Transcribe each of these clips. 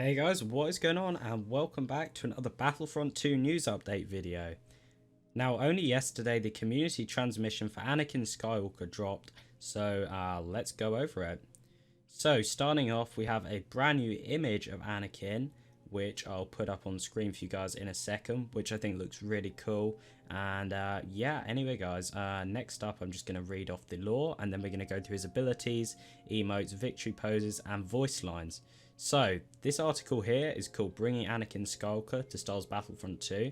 Hey guys, what is going on, and welcome back to another Battlefront 2 news update video. Now, only yesterday the community transmission for Anakin Skywalker dropped, so let's go over it. So starting off, we have a brand new image of Anakin, which I'll put up on screen for you guys in a second, which I think looks really cool. And yeah, anyway guys, next up I'm just going to read off the lore, and then we're going to go through his abilities, emotes, victory poses and voice lines. So this article here is called Bringing Anakin Skywalker to Star Wars Battlefront 2.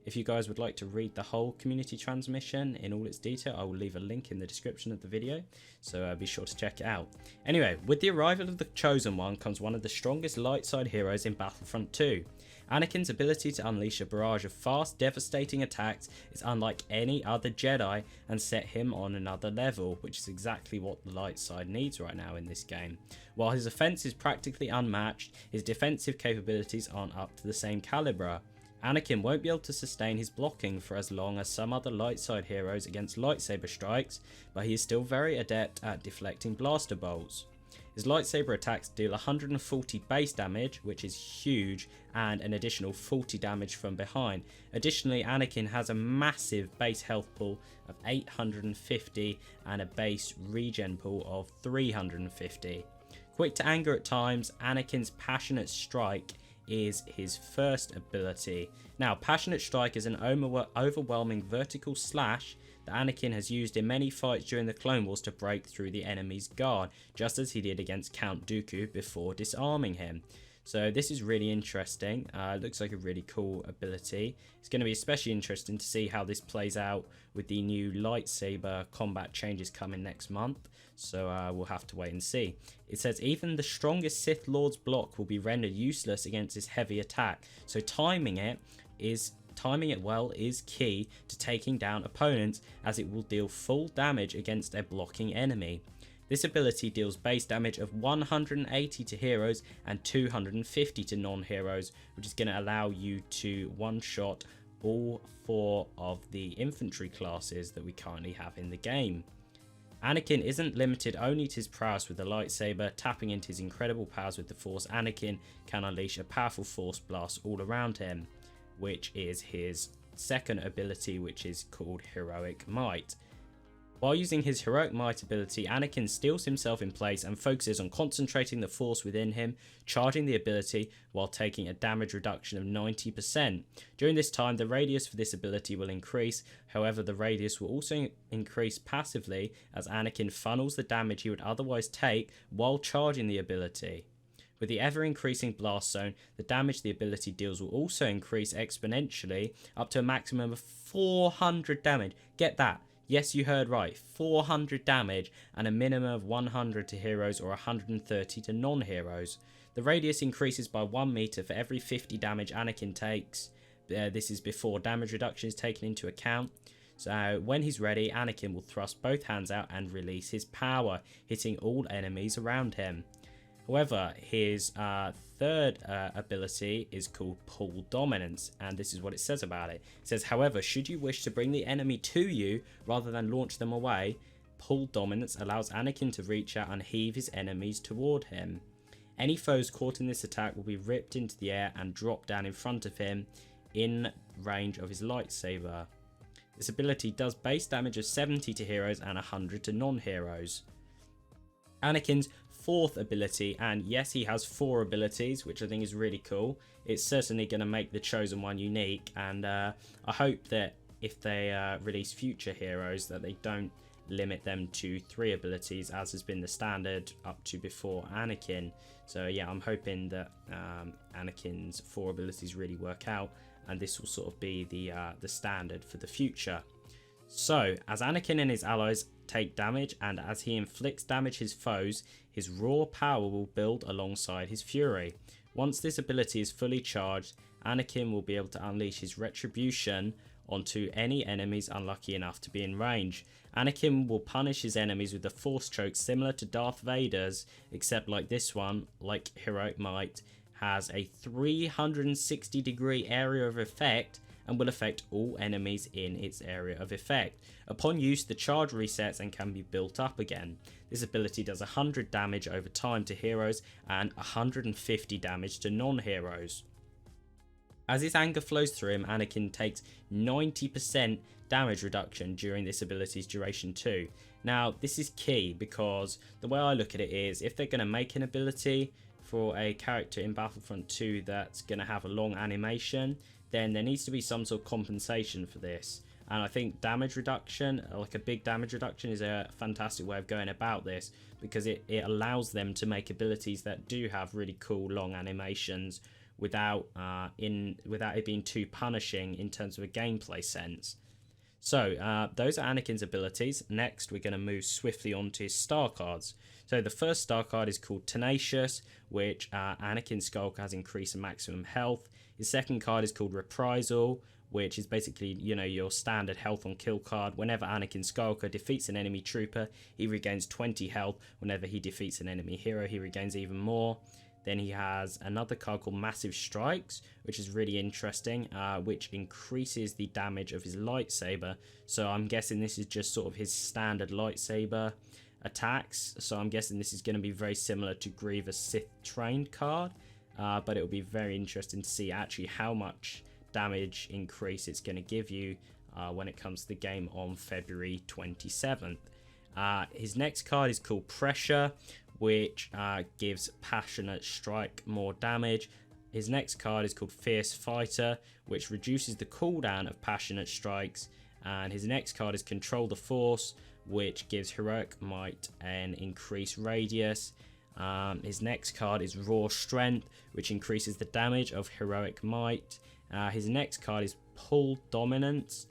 If you guys would like to read the whole community transmission in all its detail, I will leave a link in the description of the video, so be sure to check it out. Anyway, with the arrival of the Chosen One comes one of the strongest light side heroes in Battlefront 2. Anakin's ability to unleash a barrage of fast, devastating attacks is unlike any other Jedi and set him on another level, which is exactly what the light side needs right now in this game. While his offense is practically unmatched, his defensive capabilities aren't up to the same caliber. Anakin won't be able to sustain his blocking for as long as some other light side heroes against lightsaber strikes, but he is still very adept at deflecting blaster bolts. His lightsaber attacks deal 140 base damage, which is huge, and an additional 40 damage from behind. Additionally, Anakin has a massive base health pool of 850 and a base regen pool of 350. Quick to anger at times, Anakin's Passionate Strike is his first ability. Now, Passionate Strike is an overwhelming vertical slash that Anakin has used in many fights during the Clone Wars to break through the enemy's guard, just as he did against Count Dooku before disarming him. So this is really interesting. It looks like a really cool ability. It's going to be especially interesting to see how this plays out with the new lightsaber combat changes coming next month. So we'll have to wait and see. It says even the strongest Sith Lord's block will be rendered useless against his heavy attack. So timing it well is key to taking down opponents, as it will deal full damage against a blocking enemy. This ability deals base damage of 180 to heroes and 250 to non-heroes, which is going to allow you to one-shot all 4 of the infantry classes that we currently have in the game. Anakin isn't limited only to his prowess with the lightsaber. Tapping into his incredible powers with the Force, Anakin can unleash a powerful Force blast all around him, which is his second ability, which is called Heroic Might. While using his Heroic Might ability, Anakin steals himself in place and focuses on concentrating the Force within him, charging the ability while taking a damage reduction of 90%. During this time, the radius for this ability will increase. However, the radius will also increase passively as Anakin funnels the damage he would otherwise take while charging the ability. With the ever-increasing blast zone, the damage the ability deals will also increase exponentially up to a maximum of 400 damage. Get that. Yes, you heard right, 400 damage and a minimum of 100 to heroes or 130 to non-heroes. The radius increases by 1 meter for every 50 damage Anakin takes. This is before damage reduction is taken into account. So when he's ready, Anakin will thrust both hands out and release his power, hitting all enemies around him. However, his third ability is called Pull Dominance, and this is what it says about it. It says, however, should you wish to bring the enemy to you rather than launch them away, Pull Dominance allows Anakin to reach out and heave his enemies toward him. Any foes caught in this attack will be ripped into the air and dropped down in front of him in range of his lightsaber. This ability does base damage of 70 to heroes and 100 to non-heroes. Anakin's fourth ability, and yes, he has 4 abilities, which I think is really cool. It's certainly going to make the Chosen One unique, and I hope that if they release future heroes that they don't limit them to 3 abilities, as has been the standard up to before Anakin. So yeah, I'm hoping that Anakin's 4 abilities really work out, and this will sort of be the standard for the future. So, as Anakin and his allies take damage, and as he inflicts damage his foes, his raw power will build alongside his fury. Once this ability is fully charged, Anakin will be able to unleash his retribution onto any enemies unlucky enough to be in range. Anakin will punish his enemies with a Force choke similar to Darth Vader's, except like this one, like Heroic Might, has a 360-degree area of effect and will affect all enemies in its area of effect. Upon use, the charge resets and can be built up again. This ability does 100 damage over time to heroes and 150 damage to non-heroes. As his anger flows through him, Anakin takes 90% damage reduction during this ability's duration too. Now, this is key because the way I look at it is, if they're going to make an ability for a character in Battlefront 2 that's going to have a long animation, then there needs to be some sort of compensation for this. And I think damage reduction, like a big damage reduction, is a fantastic way of going about this, because it allows them to make abilities that do have really cool long animations without it being too punishing in terms of a gameplay sense. So those are Anakin's abilities. Next, we're going to move swiftly on to his star cards. So the first star card is called Tenacious, which Anakin Skywalker has increased maximum health. His second card is called Reprisal, which is basically, your standard health on kill card. Whenever Anakin Skywalker defeats an enemy trooper, he regains 20 health. Whenever he defeats an enemy hero, he regains even more. Then he has another card called Massive Strikes, which is really interesting, which increases the damage of his lightsaber. So I'm guessing this is just sort of his standard lightsaber attacks. So I'm guessing this is going to be very similar to Grievous Sith Trained card. But it will be very interesting to see actually how much damage increase it's going to give you when it comes to the game on February 27th. His next card is called Pressure, which gives Passionate Strike more damage. His next card is called Fierce Fighter, which reduces the cooldown of Passionate Strikes. And his next card is Control the Force, which gives Heroic Might an increased radius. His next card is Raw Strength, which increases the damage of Heroic Might. His next card is Pull Dominance,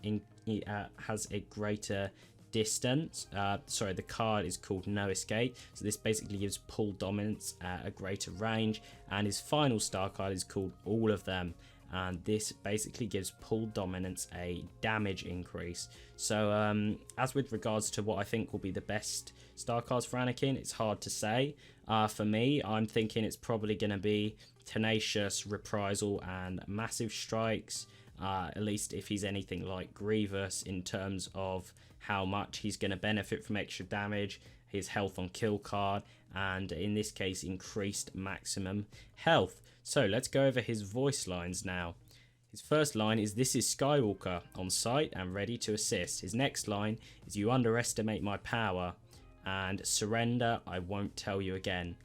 has a greater distance. The card is called No Escape, so this basically gives Pull Dominance a greater range. And his final star card is called All of Them, and this basically gives Pull Dominance a damage increase. So as with regards to what I think will be the best star cards for Anakin, it's hard to say. For me, I'm thinking it's probably going to be Tenacious, Reprisal and Massive Strikes, at least if he's anything like Grievous in terms of how much he's going to benefit from extra damage, his health on kill card, and in this case increased maximum health. So let's go over his voice lines now. His first line is, "This is Skywalker, on site and ready to assist." His next line is, "You underestimate my power," and "Surrender, I won't tell you again."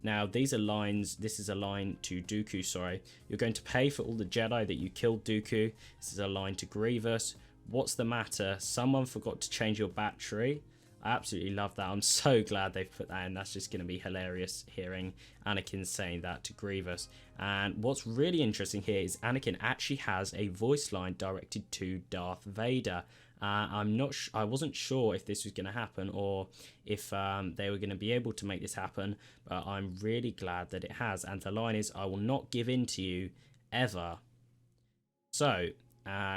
Now these are lines, this is a line to Dooku, sorry. "You're going to pay for all the Jedi that you killed, Dooku." This is a line to Grievous. "What's the matter? Someone forgot to change your battery." I absolutely love that. I'm so glad they've put that in. That's just going to be hilarious hearing Anakin saying that to Grievous. And what's really interesting here is Anakin actually has a voice line directed to Darth Vader. I wasn't sure if this was going to happen or if they were going to be able to make this happen, but I'm really glad that it has. And the line is, "I will not give in to you ever." So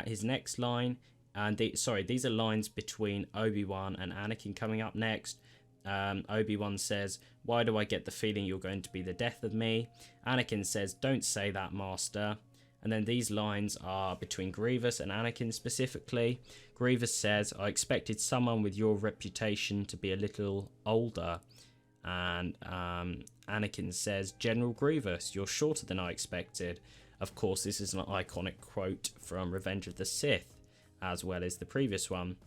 his next line, and these are lines between Obi-Wan and Anakin coming up next. Obi-Wan says, "Why do I get the feeling you're going to be the death of me?" Anakin says, "Don't say that, Master." And then these lines are between Grievous and Anakin specifically. Grievous says, "I expected someone with your reputation to be a little older." And Anakin says, "General Grievous, you're shorter than I expected." Of course, this is an iconic quote from Revenge of the Sith, as well as the previous one.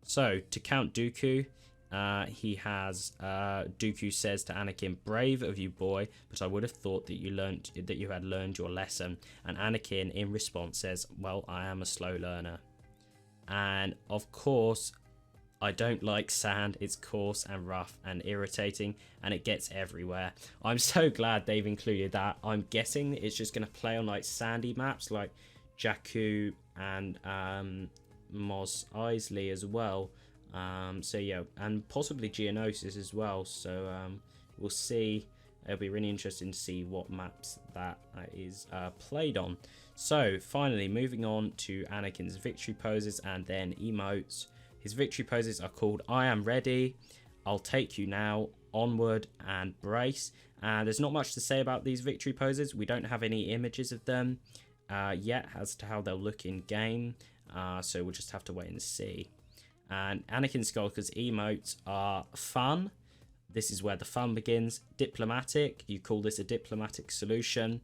So, to Count Dooku, Dooku says to Anakin, "Brave of you, boy, but I would have thought that you had learned your lesson." And Anakin, in response, says, "Well, I am a slow learner." And of course, I don't like sand. It's coarse and rough and irritating, and it gets everywhere. I'm so glad they've included that. I'm guessing it's just going to play on like sandy maps like Jakku and Mos Eisley as well. So yeah, and possibly Geonosis as well. So we'll see. It'll be really interesting to see what maps that is played on. So finally, moving on to Anakin's victory poses and then emotes. His victory poses are called "I am ready," "I'll take you now," "Onward," and "Brace." And there's not much to say about these victory poses. We don't have any images of them. yet as to how they'll look in game, so we'll just have to wait and see. And Anakin Skywalker's emotes are fun. This is where the fun begins. Diplomatic, you call this a diplomatic solution.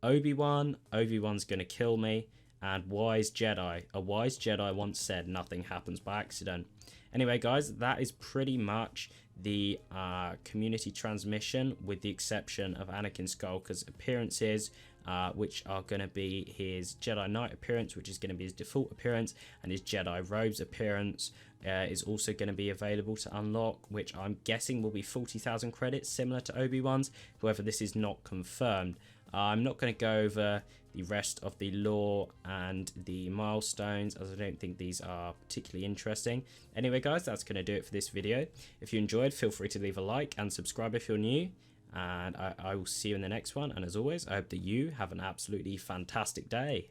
Obi-Wan's gonna kill me. And wise Jedi, a wise Jedi once said nothing happens by accident. Anyway guys, that is pretty much the community transmission, with the exception of Anakin Skywalker's appearances, which are going to be his Jedi Knight appearance, which is going to be his default appearance, and his Jedi Robes appearance is also going to be available to unlock, which I'm guessing will be 40,000 credits, similar to Obi-Wan's. However, this is not confirmed. I'm not going to go over the rest of the lore and the milestones, as I don't think these are particularly interesting. Anyway guys, that's going to do it for this video. If you enjoyed, feel free to leave a like and subscribe if you're new, and I will see you in the next one. And as always, I hope that you have an absolutely fantastic day.